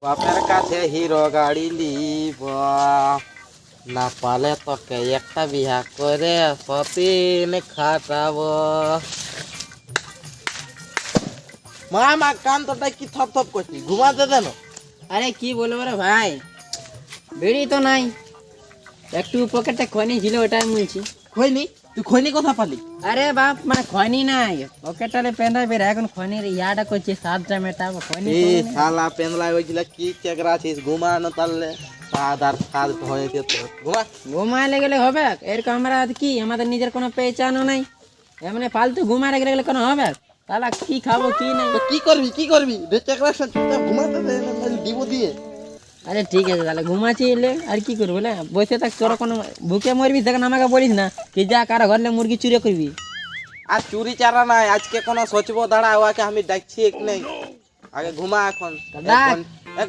বাপের কাছে হিরো গাড়ি লিব না পালে তোকে একটা বিয়া করে সতীন খাটাবো। মা কান তোটা কি থপ থপ করছি, ঘুমাতে দেন। আরে কি বলবো রে ভাই, বেড়ি তো নাই, একটু পকেটে খনি ছিল ওটা আমি বলছি। খৈনি? তুই খৈনি কথা পালি? আরে বাপ মানে খনি নাই, পকেটে পেন্ডা বের এখন খনির ইয়াটা করছে সাতটা মেটাবো খনি এ শালা পেনলাই হয়েছিল কি চেকরা আছিস, ঘুমানো তাহলে স্বাদ আর স্বাদ হয়ে যেত। ঘুমা। ঘুমাইলে গেলে হবে এরকম? আমরা কি আমাদের নিজের কোনো পেচানও নাই, এমনি ফালতু ঘুমাইলে গেলে কোনো হবে? তাহলে কি খাবো কি নাই? তো কি করবি চেকরা চুপচাপ ঘুমাতে দে, নাহলে দিব দিয়ে। আরে ঠিক আছে তাহলে ঘুমাচ্ছি এলে আর কি করবো বলে বসে থাক, তোর কোনো ভুকে মরবি তখন আমাকে বলিস না কি যা কারো ঘরলে মুরগি চুরি করবি। আর চুরি চারা নাই, আজকে কোনো সচব দাঁড়া ওকে আমি ডাকছি এক নেই। আগে ঘুমা এখন। ডাক।